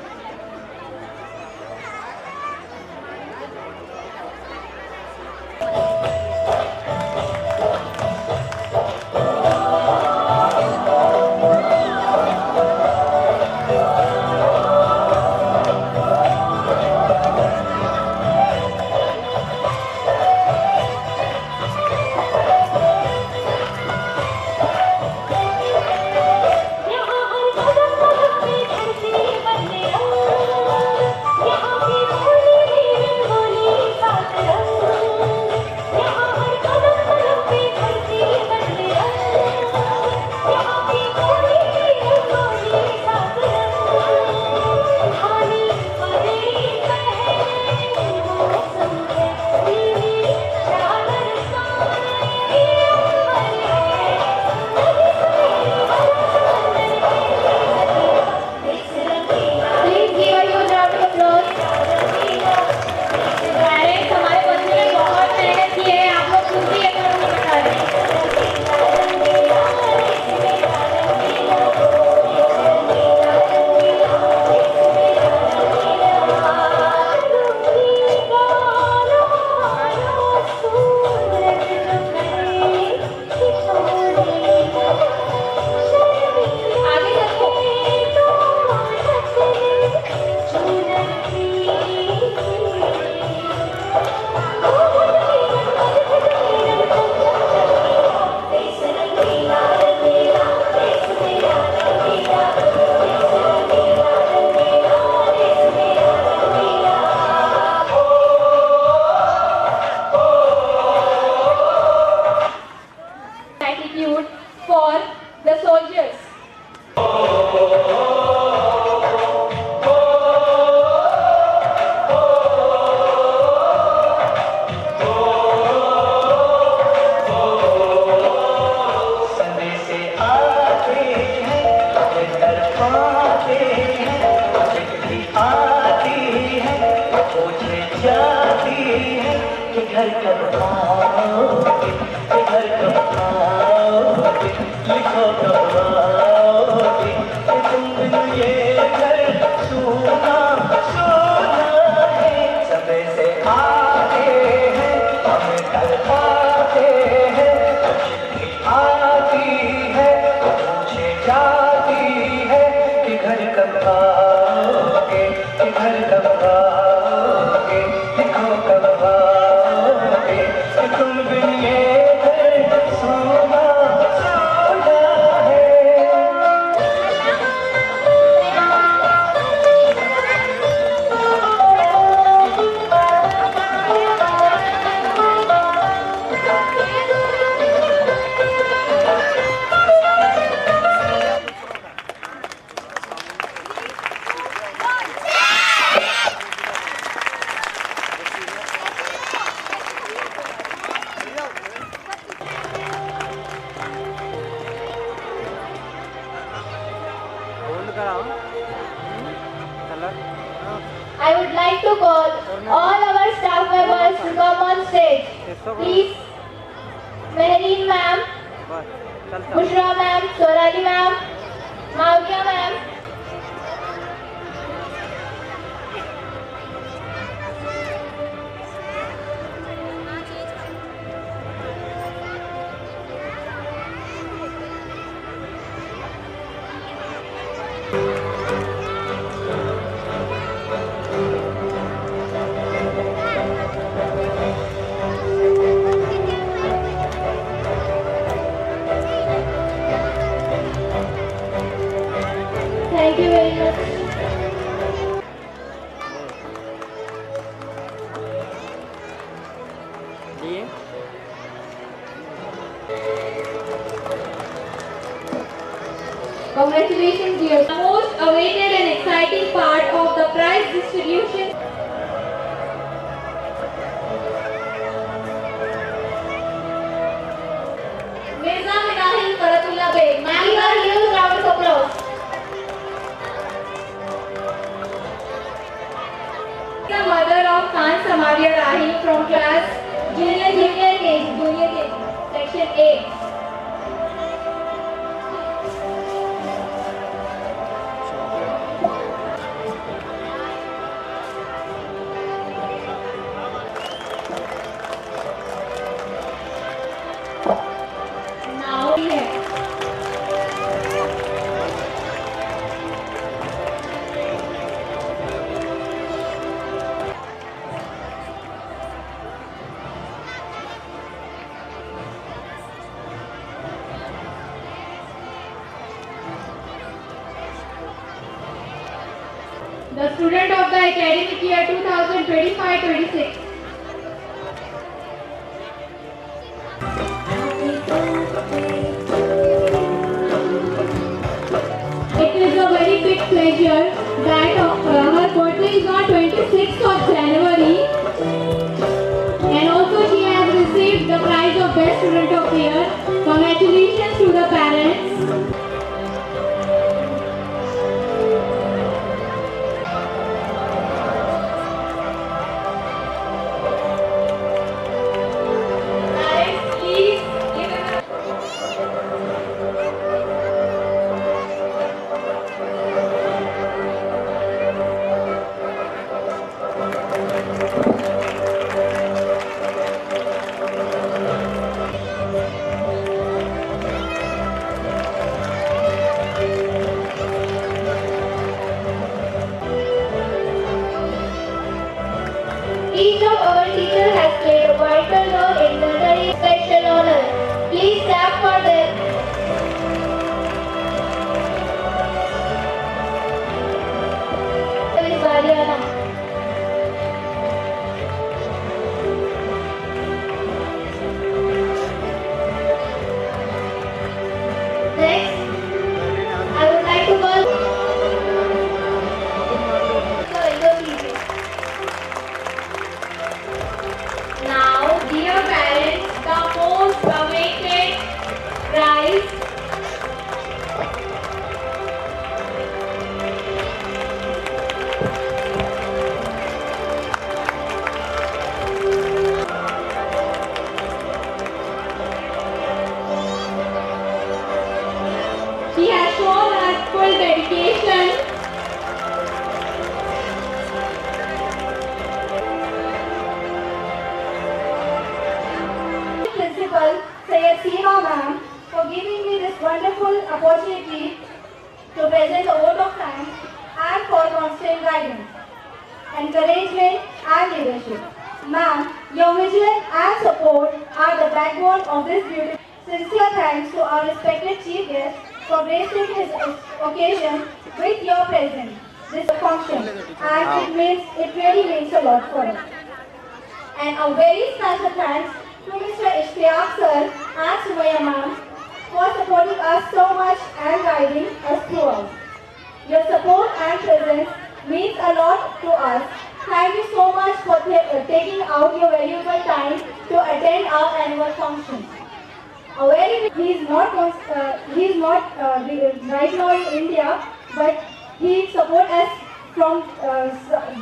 For the soldiers. I would like to call all our staff members to come on stage. Please, Mehreen ma'am, Bushra ma'am, Sorali ma'am, Mavya ma'am. Thank you very much. Congratulations, dear. The most awaited and exciting part of the prize distribution. Mirza Minahil Faratullah Beg. Ma'am, you are here. Round of applause. The mother of Khan Samaria Rahim from class junior KG, section A. the student of the academic year 2025-26. It is a very big pleasure that her birthday is on 26th of January, and also she has received the prize of Best Student of the Year. Congratulations to the parents. Parents, please give a Each of our teachers has played a vital role in nurturing special honor. Please clap for them. Miss Baliana. Next, I would like to call Now, dear parents, the most awaited prize. She has shown her full dedication. Principal Sayed Seema ma'am for giving me this wonderful opportunity to present a vote of thanks and for constant guidance, encouragement and leadership. Ma'am, your vision and support are the backbone of this beautiful. Sincere thanks to our respected chief guest for gracing his occasion with your presence. This function and it really means a lot for us. And a very special thanks to Mr. Ishtiaq sir and Sumaya ma'am for supporting us so much and guiding us throughout. Your support and presence means a lot to us. Thank you so much for taking out your valuable time to attend our annual function. He is not right now in India, but he supports us from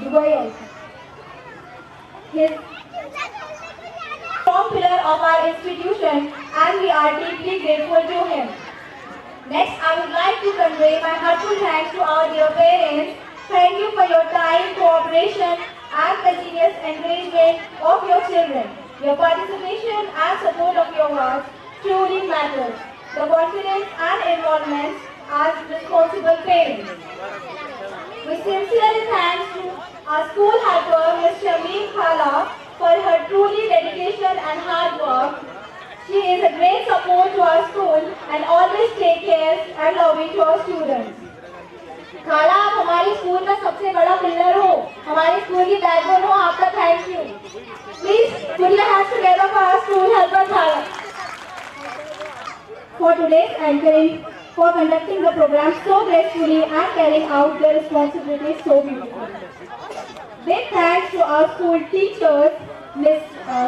Dubai also. He is strong pillar of our institution, and we are deeply grateful to him. Next, I would like to convey my heartfelt thanks to our dear parents. Thank you for your time, cooperation, and continuous encouragement of your children. Your participation and support of your work truly matters. The confidence and involvement as responsible parents. We sincerely thank to our school helper, Ms. Shameen Khala, for her truly dedication and hard work. She is a great support to our school and always take care and loving to our students. खाला, आप हमारे school का सबसे बड़ा pillar हो, हमारे school की backbone हो, आपका thank you. Please put your hands together for our school helper Khala. For today's anchoring, for conducting the program so gracefully and carrying out their responsibilities so beautifully. Big thanks to our school teachers, Miss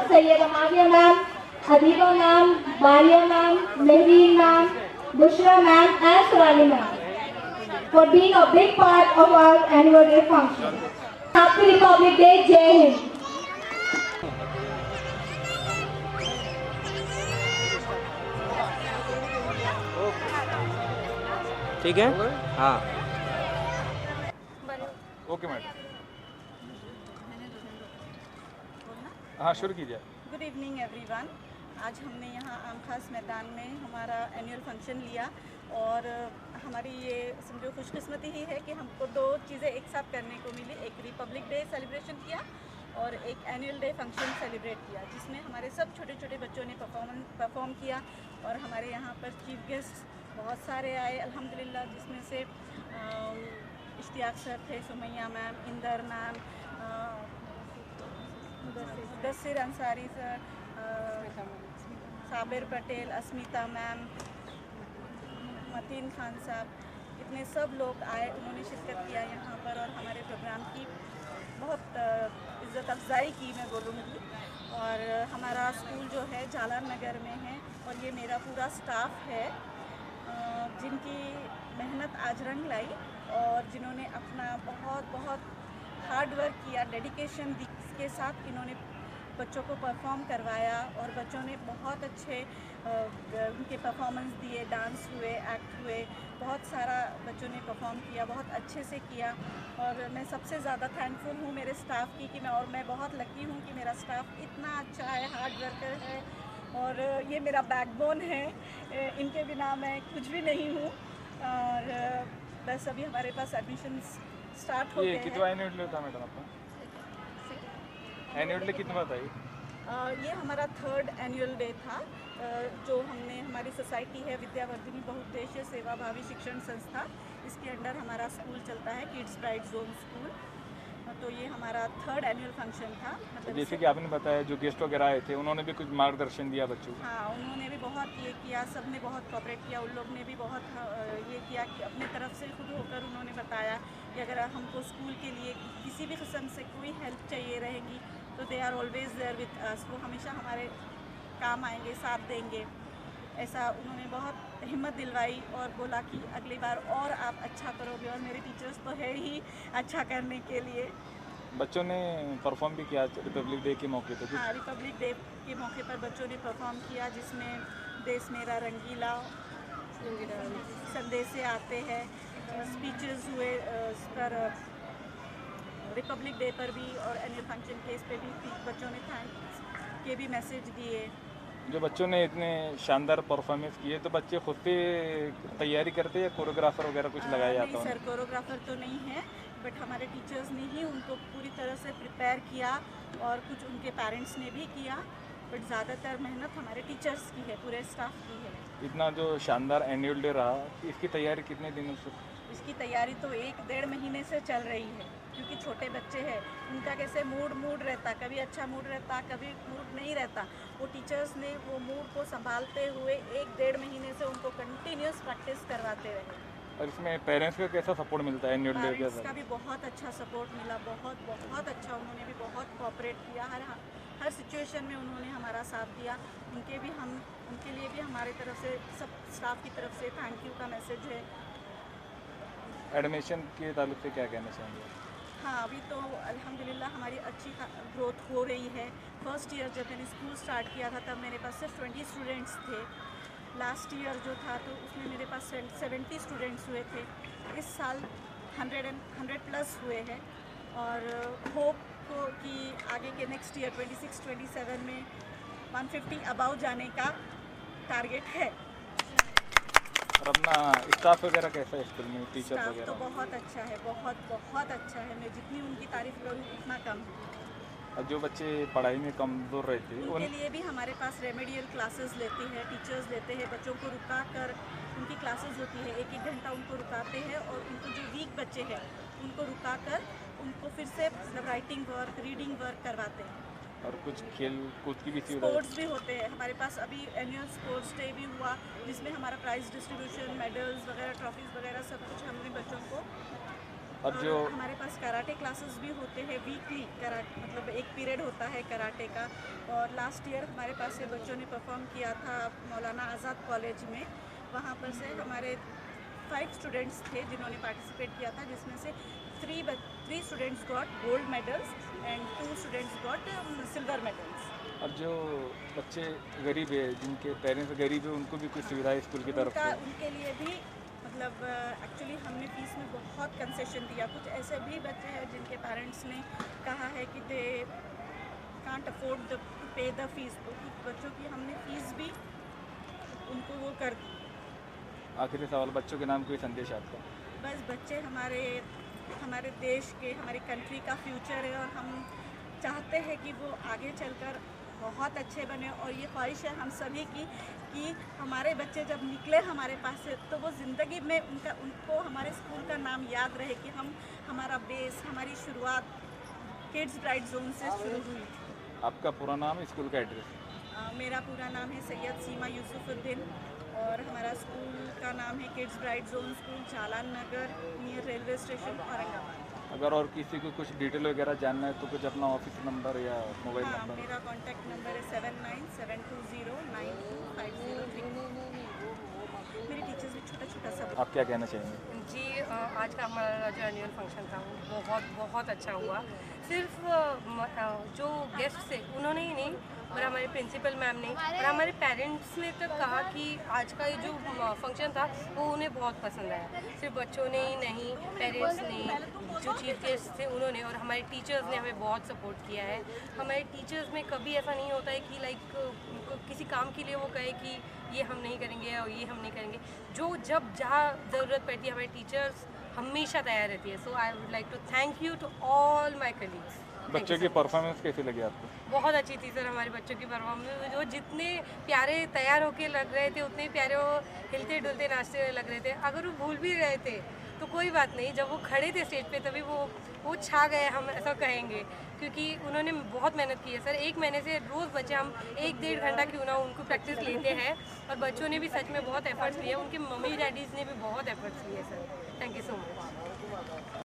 Sayyeda Mavia ma'am, Adiba ma'am, Balia ma'am, Mehreen ma'am, Bushra ma'am and Surali ma'am for being a big part of our annual day function. Happy Republic Day, Jai Hind. ठीक है हाँ okay madam हाँ शुरू कीजिए. Good evening everyone. आज हमने यहाँ आम खास मैदान में हमारा एनुअल फंक्शन लिया और हमारी ये समझो खुशकिस्मती ही है कि हमको दो चीज़ें एक साथ करने को मिली. एक रिपब्लिक डे सेलिब्रेशन किया और एक एनुअल डे फंक्शन सेलिब्रेट किया जिसमें हमारे सब छोटे छोटे बच्चों ने परफॉर्म किया और हमारे यहाँ पर चीफ गेस्ट बहुत सारे आए अल्हम्दुलिल्लाह, जिसमें से इश्तियाक सर थे, Sumaiya ma'am, Inder ma'am, Mudassir Ansari sir, Sabir Patel, Asmita ma'am, Mateen Khan साहब, इतने सब लोग आए, उन्होंने शिरकत किया यहाँ पर और हमारे प्रोग्राम की बहुत इज़्ज़त अफजाई की मैं बोलूँगी। और हमारा स्कूल जो है जालान नगर में है और ये मेरा पूरा स्टाफ है जिनकी मेहनत आज रंग लाई और जिन्होंने अपना बहुत हार्ड वर्क किया, डेडिकेशन के साथ इन्होंने बच्चों को परफॉर्म करवाया और बच्चों ने बहुत अच्छे उनके परफॉर्मेंस दिए, डांस हुए, एक्ट हुए, बहुत सारा बच्चों ने परफॉर्म किया, बहुत अच्छे से किया। और मैं सबसे ज़्यादा थैंकफुल हूँ मेरे स्टाफ की कि मैं बहुत लकी हूँ कि मेरा स्टाफ इतना अच्छा है, हार्ड वर्कर है और ये मेरा बैकबोन है, इनके बिना मैं कुछ भी नहीं हूँ। और बस अभी हमारे पास एडमिशन्स स्टार्ट हो गए हैं। कितना एनुअल डे था मैडम आपका? एनुअल डे कितना था ये? ये हमारा 3rd एनुअल डे था जो हमने, हमारी सोसाइटी है विद्यावर्धिनी बहुउद्देश्य सेवा भावी शिक्षण संस्था, इसके अंडर हमारा स्कूल चलता है किड्स ब्राइट जोन स्कूल। तो ये हमारा 3rd एनुअल फंक्शन था। मतलब जैसे कि आपने बताया जो गेस्ट वगैरह आए थे उन्होंने भी कुछ मार्गदर्शन दिया बच्चों को? हाँ, उन्होंने भी बहुत ये किया, सब ने बहुत कोऑपरेट किया, उन लोग ने भी बहुत ये किया कि अपने तरफ से खुद होकर उन्होंने बताया कि अगर हमको स्कूल के लिए किसी भी किस्म से कोई हेल्प चाहिए रहेगी तो they are always there with us, वो हमेशा हमारे काम आएंगे, साथ देंगे। ऐसा उन्होंने बहुत हिम्मत दिलवाई और बोला कि अगली बार और आप अच्छा करोगे और मेरे टीचर्स तो है ही अच्छा करने के लिए। बच्चों ने परफॉर्म भी किया रिपब्लिक डे के मौके पर? हाँ, रिपब्लिक डे के मौके पर बच्चों ने परफॉर्म किया जिसमें देश मेरा रंगीला, संदेशे आते हैं, स्पीचेस हुए इस पर रिपब्लिक डे पर भी और एनुअल फंक्शन के इस पे भी बच्चों ने थैंक्स के भी मैसेज दिए। जो बच्चों ने इतने शानदार परफॉर्मेंस किए तो बच्चे खुद से तैयारी करते हैं या कोरियोग्राफर वगैरह कुछ लगाया जाता है? नहीं सर, कोरियोग्राफर तो नहीं है, बट हमारे टीचर्स ने ही उनको पूरी तरह से प्रिपेयर किया और कुछ उनके पेरेंट्स ने भी किया, बट ज़्यादातर मेहनत हमारे टीचर्स की है, पूरे स्टाफ की है। इतना जो शानदार एनुअल डे रहा, इसकी तैयारी कितने दिनों से? इसकी तैयारी तो 1-1.5 महीने से चल रही है क्योंकि छोटे बच्चे हैं, उनका कैसे मूड रहता, कभी अच्छा मूड रहता, कभी मूड नहीं रहता। वो टीचर्स ने वो मूड को संभालते हुए 1-1.5 महीने से उनको कंटिन्यूस प्रैक्टिस करवाते रहे। और इसमें पेरेंट्स का कैसा सपोर्ट मिलता है एनुअल डे के? पेरेंट्स का भी बहुत अच्छा सपोर्ट मिला, बहुत अच्छा, उन्होंने भी बहुत कोऑपरेट किया, हर सिचुएशन में उन्होंने हमारा साथ दिया। उनके लिए भी हमारे तरफ से, सब स्टाफ की तरफ से थैंक यू का मैसेज है। एडमिशन के ताल्लुक से क्या कहना चाहेंगे? हाँ, अभी तो अल्हम्दुलिल्लाह हमारी अच्छी ग्रोथ हो रही है। फर्स्ट ईयर जब मैंने स्कूल स्टार्ट किया था तब मेरे पास सिर्फ 20 स्टूडेंट्स थे। लास्ट ईयर जो था तो उसमें मेरे पास 70 स्टूडेंट्स हुए थे। इस साल 100 प्लस हुए हैं और होप को कि आगे के नेक्स्ट ईयर 26-27 में 150 अबाउ जाने का टारगेट है। और अपना स्टाफ वगैरह कैसा है स्कूल में, टीचर स्टाफ वगैरह? तो बहुत अच्छा है, बहुत अच्छा है। मैं जितनी उनकी तारीफ करूँ उतना कम है। और जो बच्चे पढ़ाई में कमज़ोर रहते हैं उनके लिए भी हमारे पास रेमेडियल क्लासेस लेती है, टीचर्स लेते हैं, बच्चों को रुका कर उनकी क्लासेस होती है, 1-1 घंटा उनको रुकाते हैं और उनको जो वीक बच्चे हैं उनको रुका कर उनको फिर से राइटिंग वर्क, रीडिंग वर्क करवाते हैं। और कुछ खेल कूद की भी सुविधा? स्पोर्ट्स भी होते हैं हमारे पास। अभी एनुअल स्पोर्ट्स डे भी हुआ जिसमें हमारा प्राइज डिस्ट्रीब्यूशन, मेडल्स वगैरह, ट्रॉफीज़ वगैरह सब कुछ हमने बच्चों को। और जो हमारे पास कराटे क्लासेस भी होते हैं वीकली, कराटे मतलब एक पीरियड होता है कराटे का। और लास्ट ईयर हमारे पास से बच्चों ने परफॉर्म किया था मौलाना आज़ाद कॉलेज में, वहाँ पर से हमारे 5 स्टूडेंट्स थे जिन्होंने पार्टिसिपेट किया था, जिसमें से 3 students got gold medals and 2 students got silver medals. अब जो बच्चे गरीब है, जिनके पेरेंट्स गरीब है, उनको भी कुछ सुविधा स्कूल की तरफ से? उनके लिए भी मतलब एक्चुअली हमने फीस में बहुत कंसेशन दिया। कुछ ऐसे भी बच्चे हैं जिनके पेरेंट्स ने कहा है कि दे कांट अफोर्ड टू पे द फीस, तो कुछ बच्चों की हमने फीस भी उनको वो कर दी। आखिरी सवाल, बच्चों के नाम कोई संदेश आपका? बस बच्चे हमारे देश के, हमारी कंट्री का फ्यूचर है और हम चाहते हैं कि वो आगे चलकर बहुत अच्छे बने और ये ख्वाहिश है हम सभी की कि हमारे बच्चे जब निकले हमारे पास से तो वो ज़िंदगी में उनको हमारे स्कूल का नाम याद रहे कि हमारा बेस, हमारी शुरुआत किड्स ब्राइट जोन से शुरू हुई। आपका पूरा नाम, स्कूल का एड्रेस? मेरा पूरा नाम है सैयद सीमा यूसुफुद्दीन और हमारा स्कूल का नाम है Kids Bright Zone School, Jalan Nagar, near railway station, Aurangabad. अगर और किसी को कुछ डिटेल वगैरह जानना है तो कुछ अपना ऑफिस नंबर या मोबाइल हाँ, नंबर? मेरा कॉन्टैक्ट नंबर है 7972092503। मेरे टीचर्स भी छोटा सब। आप क्या कहना चाहेंगे? जी, आज का हमारा जो एनुअल फंक्शन था वो बहुत अच्छा हुआ। सिर्फ जो गेस्ट थे उन्होंने ही नहीं, और हमारे प्रिंसिपल मैम ने और हमारे पेरेंट्स ने तक कहा कि आज का ये जो फंक्शन था वो उन्हें बहुत पसंद आया। सिर्फ बच्चों ने ही नहीं, पेरेंट्स ने, जो चीफ गेस्ट थे उन्होंने, और हमारे टीचर्स ने हमें बहुत सपोर्ट किया है। हमारे टीचर्स में कभी ऐसा नहीं होता है कि लाइक किसी काम के लिए वो कहे कि ये हम नहीं करेंगे और ये हम नहीं करेंगे। जो जब जहाँ ज़रूरत पड़ती है हमारे टीचर्स हमेशा तैयार रहती है। So I would like to thank you to all my colleagues. बच्चों की परफॉर्मेंस कैसी लगी आपको? बहुत अच्छी थी सर, हमारे बच्चों की परफॉर्मेंस। जो जितने प्यारे तैयार होके लग रहे थे उतने प्यारे वो हिलते डुलते नाचते हुए लग रहे थे। अगर वो भूल भी रहे थे तो कोई बात नहीं, जब वो खड़े थे स्टेज पे तभी वो छा गए, हम ऐसा कहेंगे, क्योंकि उन्होंने बहुत मेहनत की है सर। 1 महीने से रोज़ बच्चे हम 1-1.5 घंटा क्यों ना उनको प्रैक्टिस लेते हैं, और बच्चों ने भी सच में बहुत एफर्ट्स लिए, उनके मम्मी डैडीज़ ने भी बहुत एफर्ट्स लिए sir. Thank you so much.